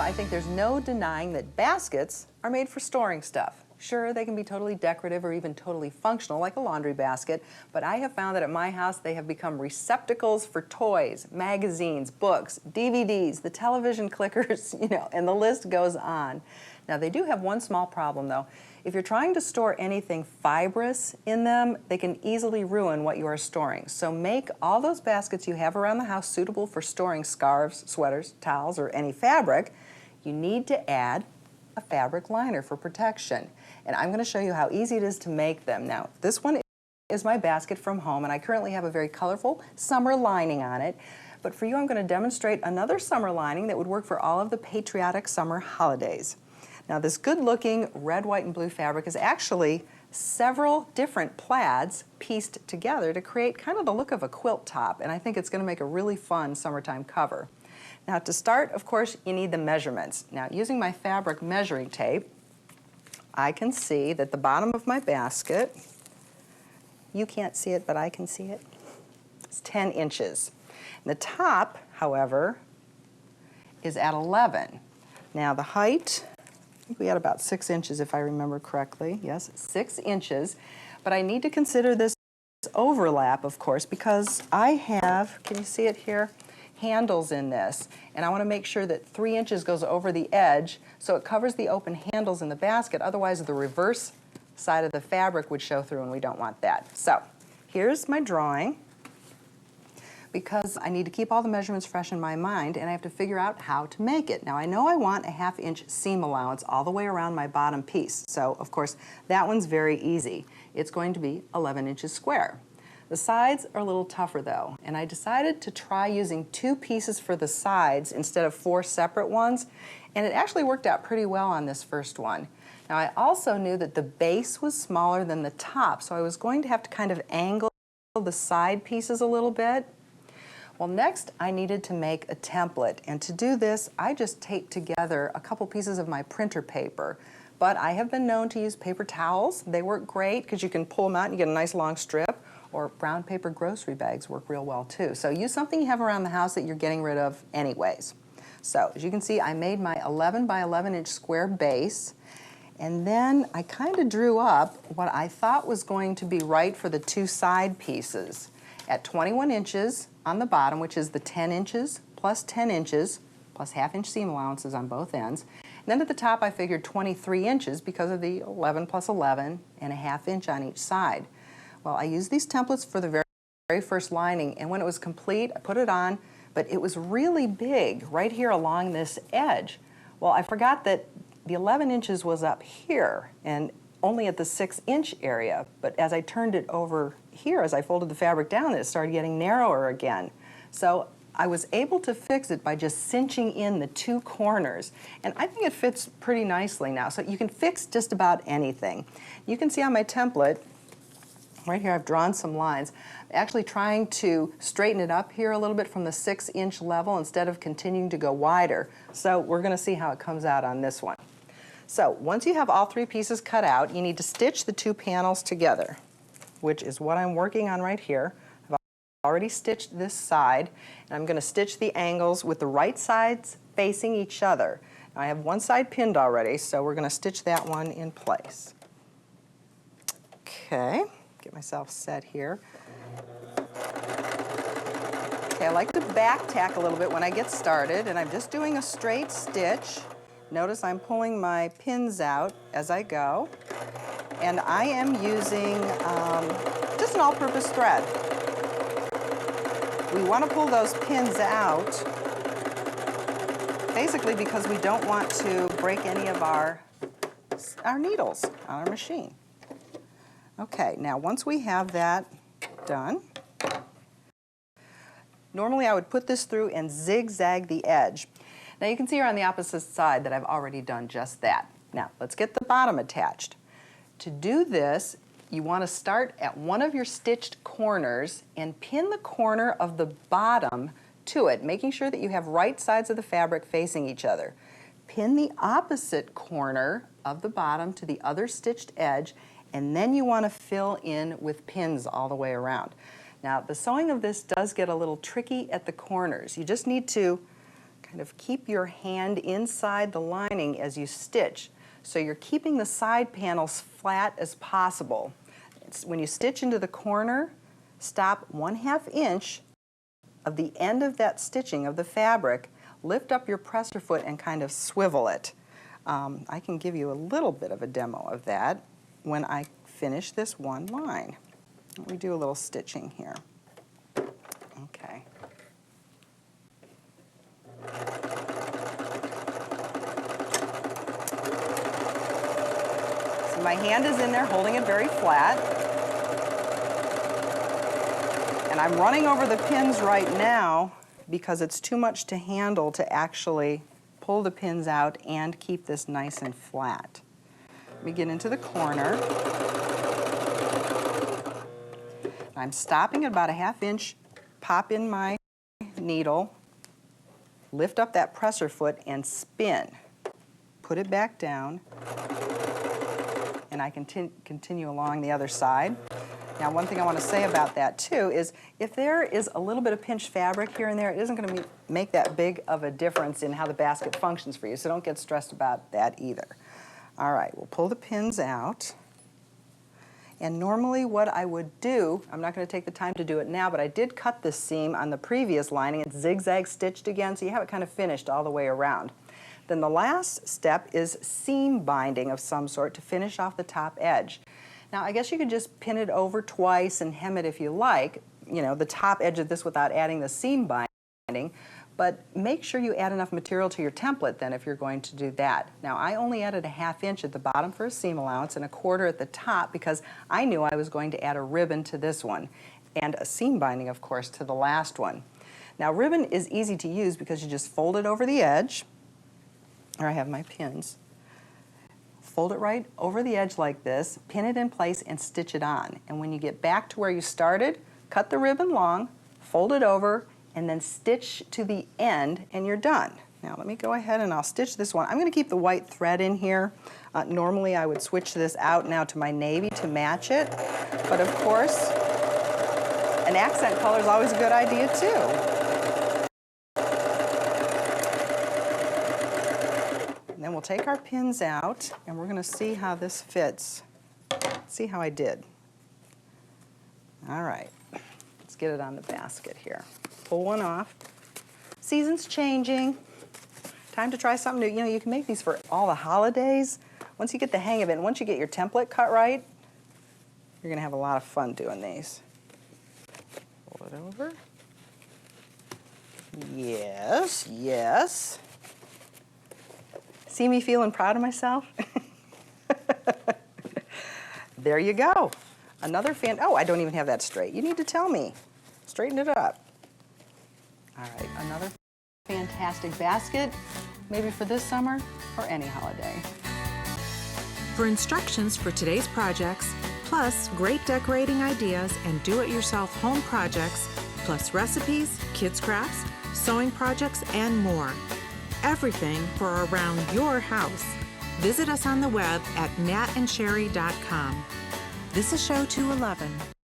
I think there's no denying that baskets are made for storing stuff. Sure, they can be totally decorative or even totally functional, like a laundry basket, but I have found that at my house they have become receptacles for toys, magazines, books, DVDs, the television clickers, and the list goes on. Now, they do have one small problem, though. If you're trying to store anything fibrous in them, they can easily ruin what you are storing. So make all those baskets you have around the house suitable for storing scarves, sweaters, towels, or any fabric. You need to add a fabric liner for protection. And I'm going to show you how easy it is to make them. Now, this one is my basket from home, and I currently have a very colorful summer lining on it. But for you, I'm going to demonstrate another summer lining that would work for all of the patriotic summer holidays. Now, this good-looking red, white, and blue fabric is actually several different plaids pieced together to create kind of the look of a quilt top, and I think it's going to make a really fun summertime cover. Now, to start, of course, you need the measurements. Now, using my fabric measuring tape, I can see that the bottom of my basket, you can't see it, but I can see it, it's 10 inches. And the top, however, is at 11. Now, the height, I think we had about 6 inches if I remember correctly. Yes, 6 inches. But I need to consider this overlap, of course, because I have, can you see it here? Handles in this. And I want to make sure that 3 inches goes over the edge so it covers the open handles in the basket. Otherwise, the reverse side of the fabric would show through, and we don't want that. So here's my drawing, because I need to keep all the measurements fresh in my mind, and I have to figure out how to make it. Now, I know I want a 1/2 inch seam allowance all the way around my bottom piece. So, of course, that one's very easy. It's going to be 11 inches square. The sides are a little tougher, though, and I decided to try using 2 pieces for the sides instead of 4 separate ones, and it actually worked out pretty well on this first one. Now, I also knew that the base was smaller than the top, so I was going to have to kind of angle the side pieces a little bit. Well, next I needed to make a template, and to do this I just taped together a couple pieces of my printer paper. But I have been known to use paper towels. They work great because you can pull them out and you get a nice long strip, or brown paper grocery bags work real well too. So use something you have around the house that you're getting rid of anyways. So as you can see, I made my 11 by 11 inch square base, and then I kind of drew up what I thought was going to be right for the 2 side pieces at 21 inches on the bottom, which is the 10 inches plus 10 inches plus 1/2 inch seam allowances on both ends. And then at the top I figured 23 inches because of the 11 plus 11 and a 1/2 inch on each side. Well, I used these templates for the very first lining, and when it was complete I put it on, but it was really big right here along this edge. Well, I forgot that the 11 inches was up here and only at the 6 inch area, but as I turned it over here, as I folded the fabric down, it started getting narrower again. So I was able to fix it by just cinching in the 2 corners, and I think it fits pretty nicely now. So you can fix just about anything. You can see on my template, right here I've drawn some lines. I'm actually trying to straighten it up here a little bit from the 6 inch level instead of continuing to go wider. So we're going to see how it comes out on this one. So once you have all 3 pieces cut out, you need to stitch the 2 panels together, which is what I'm working on right here. I've already stitched this side, and I'm going to stitch the angles with the right sides facing each other. Now, I have one side pinned already, so we're going to stitch that one in place. Okay, get myself set here. Okay, I like to back tack a little bit when I get started, and I'm just doing a straight stitch. Notice I'm pulling my pins out as I go, and I am using just an all-purpose thread. We want to pull those pins out basically because we don't want to break any of our needles on our machine. Okay, now once we have that done, normally I would put this through and zigzag the edge. Now you can see here on the opposite side that I've already done just that. Now let's get the bottom attached. To do this, you want to start at one of your stitched corners and pin the corner of the bottom to it, making sure that you have right sides of the fabric facing each other. Pin the opposite corner of the bottom to the other stitched edge, and then you want to fill in with pins all the way around. Now the sewing of this does get a little tricky at the corners. You just need to kind of keep your hand inside the lining as you stitch. So you're keeping the side panels flat as possible. When you stitch into the corner, stop 1/2 inch of the end of that stitching of the fabric, lift up your presser foot and kind of swivel it. I can give you a little bit of a demo of that when I finish this one line. Let me do a little stitching here. Okay. So my hand is in there holding it very flat. And I'm running over the pins right now because it's too much to handle to actually pull the pins out and keep this nice and flat. Let me get into the corner. I'm stopping at about a 1/2 inch, pop in my needle, lift up that presser foot and spin. Put it back down, and I can continue along the other side. Now, one thing I want to say about that too is if there is a little bit of pinched fabric here and there, it isn't going to make that big of a difference in how the basket functions for you, so don't get stressed about that either. All right, we'll pull the pins out. And normally what I would do, I'm not going to take the time to do it now, but I did cut this seam on the previous lining. It's zigzag stitched again, so you have it kind of finished all the way around. Then the last step is seam binding of some sort to finish off the top edge. Now, I guess you could just pin it over twice and hem it if you like, you know, the top edge of this without adding the seam binding, but make sure you add enough material to your template then if you're going to do that. Now, I only added a 1/2 inch at the bottom for a seam allowance and a 1/4 at the top because I knew I was going to add a ribbon to this one and a seam binding, of course, to the last one. Now, ribbon is easy to use because you just fold it over the edge, or I have my pins. Fold it right over the edge like this, pin it in place, and stitch it on. And when you get back to where you started, cut the ribbon long, fold it over, and then stitch to the end, and you're done. Now let me go ahead and I'll stitch this one. I'm going to keep the white thread in here. Normally I would switch this out now to my navy to match it, but of course an accent color is always a good idea too. Then we'll take our pins out and we're going to see how this fits. See how I did. All right, let's get it on the basket here. Pull one off. Season's changing. Time to try something new. You know, you can make these for all the holidays. Once you get the hang of it, and once you get your template cut right, you're going to have a lot of fun doing these. Pull it over. Yes, yes. See me feeling proud of myself? There you go. Another oh, I don't even have that straight. You need to tell me. Straighten it up. All right, another fantastic basket, maybe for this summer or any holiday. For instructions for today's projects, plus great decorating ideas and do-it-yourself home projects, plus recipes, kids crafts, sewing projects, and more. Everything for around your house. Visit us on the web at mattandshari.com. This is Show 211.